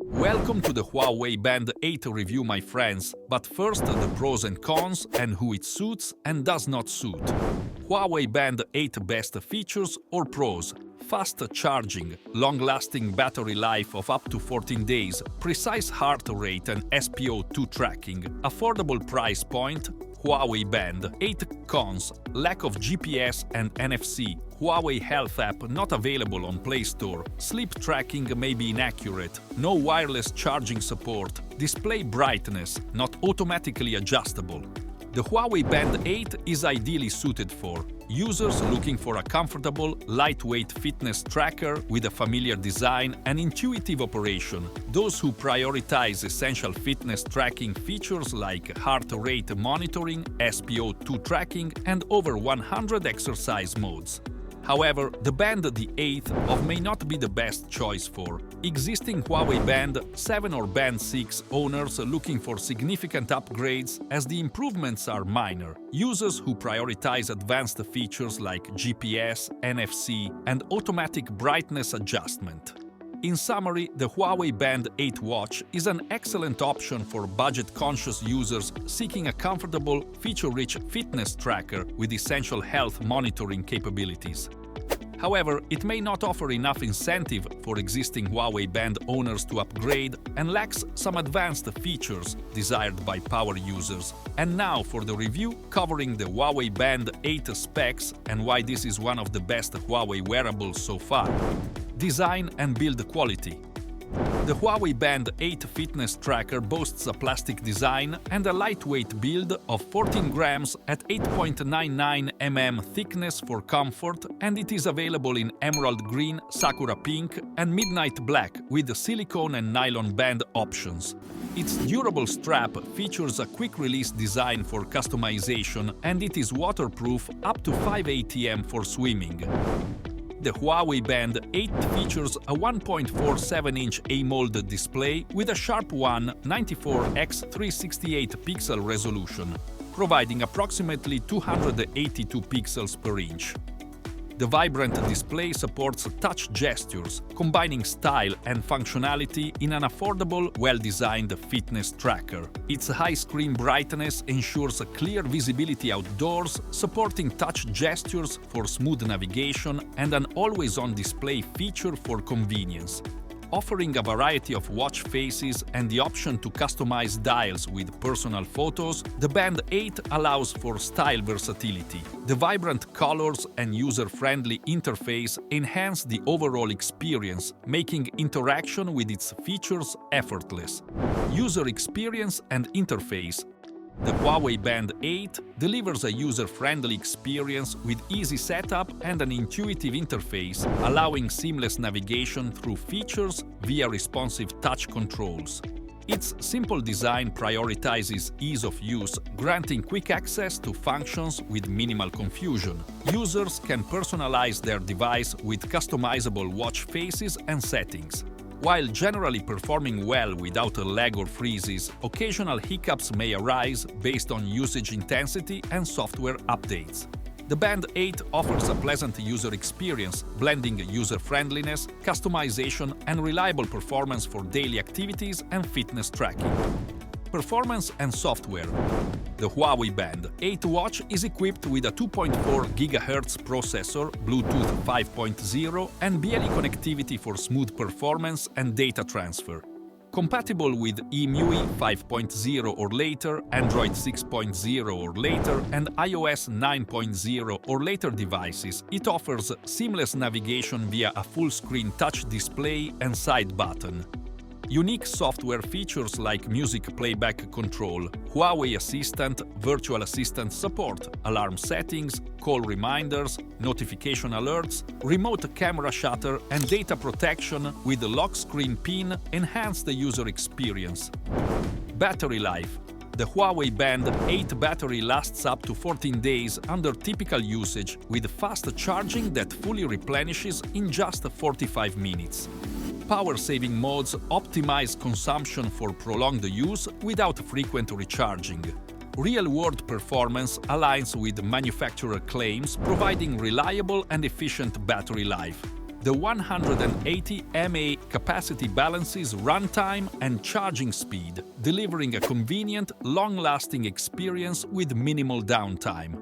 Welcome to the Huawei Band 8 review, my friends, but first the pros and cons and who it suits and does not suit. Huawei Band 8 best features or pros: fast charging, long-lasting battery life of up to 14 days, precise heart rate and SpO2 tracking, affordable price point. Huawei Band 8 cons: lack of GPS and NFC, Huawei Health app not available on Play Store, sleep tracking may be inaccurate, no wireless charging support, display brightness not automatically adjustable. The Huawei Band 8 is ideally suited for users looking for a comfortable, lightweight fitness tracker with a familiar design and intuitive operation, those who prioritize essential fitness tracking features like heart rate monitoring, SpO2 tracking, and over 100 exercise modes. However, the Band the 8th of may not be the best choice for existing Huawei Band 7 or Band 6 owners looking for significant upgrades, as the improvements are minor, users who prioritize advanced features like GPS, NFC, and automatic brightness adjustment. In summary, the Huawei Band 8 watch is an excellent option for budget-conscious users seeking a comfortable, feature-rich fitness tracker with essential health monitoring capabilities. However, it may not offer enough incentive for existing Huawei Band owners to upgrade and lacks some advanced features desired by power users. And now for the review covering the Huawei Band 8 specs and why this is one of the best Huawei wearables so far. Design and build quality. The Huawei Band 8 fitness tracker boasts a plastic design and a lightweight build of 14 grams at 8.99 mm thickness for comfort, and it is available in emerald green, sakura pink, and midnight black with silicone and nylon band options. Its durable strap features a quick-release design for customization, and it is waterproof up to 5 atm for swimming. The Huawei Band 8 features a 1.47-inch AMOLED display with a sharp 94x368 pixel resolution, providing approximately 282 pixels per inch. The vibrant display supports touch gestures, combining style and functionality in an affordable, well-designed fitness tracker. Its high screen brightness ensures a clear visibility outdoors, supporting touch gestures for smooth navigation and an always-on display feature for convenience. Offering a variety of watch faces and the option to customize dials with personal photos, the Band 8 allows for style versatility. The vibrant colors and user-friendly interface enhance the overall experience, making interaction with its features effortless. User experience and interface. The Huawei Band 8 delivers a user-friendly experience with easy setup and an intuitive interface, allowing seamless navigation through features via responsive touch controls. Its simple design prioritizes ease of use, granting quick access to functions with minimal confusion. Users can personalize their device with customizable watch faces and settings. While generally performing well without a lag or freezes, occasional hiccups may arise based on usage intensity and software updates. The Band 8 offers a pleasant user experience, blending user-friendliness, customization, and reliable performance for daily activities and fitness tracking. Performance and software. The Huawei Band 8 watch is equipped with a 2.4 GHz processor, Bluetooth 5.0, and BLE connectivity for smooth performance and data transfer. Compatible with EMUI 5.0 or later, Android 6.0 or later, and iOS 9.0 or later devices, it offers seamless navigation via a full-screen touch display and side button. Unique software features like music playback control, Huawei Assistant, virtual assistant support, alarm settings, call reminders, notification alerts, remote camera shutter, and data protection with the lock screen pin enhance the user experience. Battery life. The Huawei Band 8 battery lasts up to 14 days under typical usage, with fast charging that fully replenishes in just 45 minutes. Power-saving modes optimize consumption for prolonged use without frequent recharging. Real-world performance aligns with manufacturer claims, providing reliable and efficient battery life. The 180 mAh capacity balances runtime and charging speed, delivering a convenient, long-lasting experience with minimal downtime.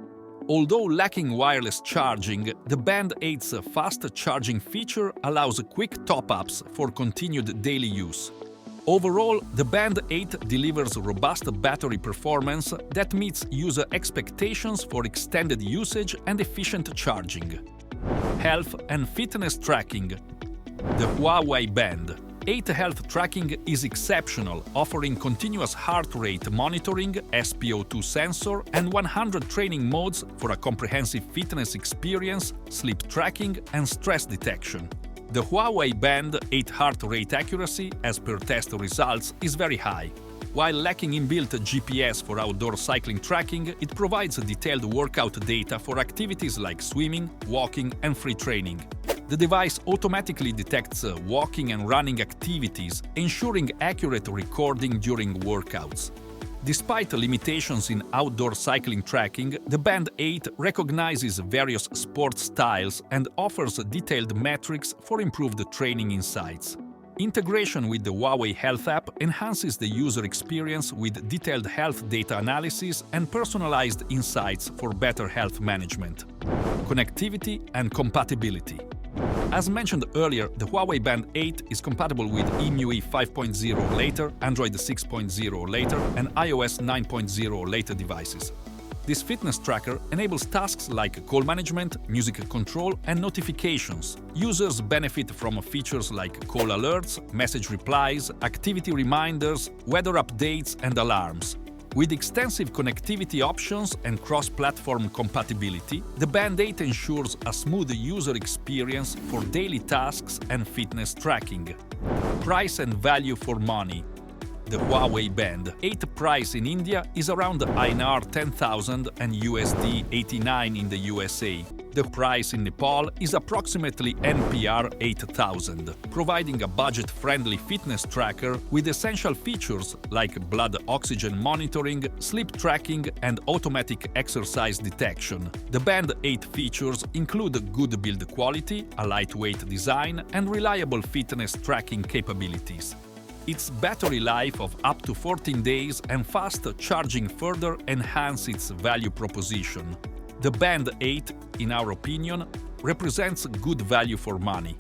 Although lacking wireless charging, the Band 8's fast charging feature allows quick top-ups for continued daily use. Overall, the Band 8 delivers robust battery performance that meets user expectations for extended usage and efficient charging. Health and fitness tracking. The Huawei Band 8 health tracking is exceptional, offering continuous heart rate monitoring, SpO2 sensor, and 100 training modes for a comprehensive fitness experience, sleep tracking, and stress detection. The Huawei Band 8 heart rate accuracy, as per test results, is very high. While lacking inbuilt GPS for outdoor cycling tracking, it provides detailed workout data for activities like swimming, walking, and free training. The device automatically detects walking and running activities, ensuring accurate recording during workouts. Despite limitations in outdoor cycling tracking, the Band 8 recognizes various sports styles and offers detailed metrics for improved training insights. Integration with the Huawei Health app enhances the user experience with detailed health data analysis and personalized insights for better health management. Connectivity and compatibility. As mentioned earlier, the Huawei Band 8 is compatible with EMUI 5.0 later, Android 6.0 later, and iOS 9.0 later devices. This fitness tracker enables tasks like call management, music control, and notifications. Users benefit from features like call alerts, message replies, activity reminders, weather updates, and alarms. With extensive connectivity options and cross-platform compatibility, the Band 8 ensures a smooth user experience for daily tasks and fitness tracking. Price and value for money. The Huawei Band 8 price in India is around INR 10,000 and USD 89 in the USA. The price in Nepal is approximately NPR 8,000, providing a budget-friendly fitness tracker with essential features like blood oxygen monitoring, sleep tracking, and automatic exercise detection. The Band 8 features include good build quality, a lightweight design, and reliable fitness tracking capabilities. Its battery life of up to 14 days and fast charging further enhance its value proposition. The Band 8, in our opinion, represents good value for money.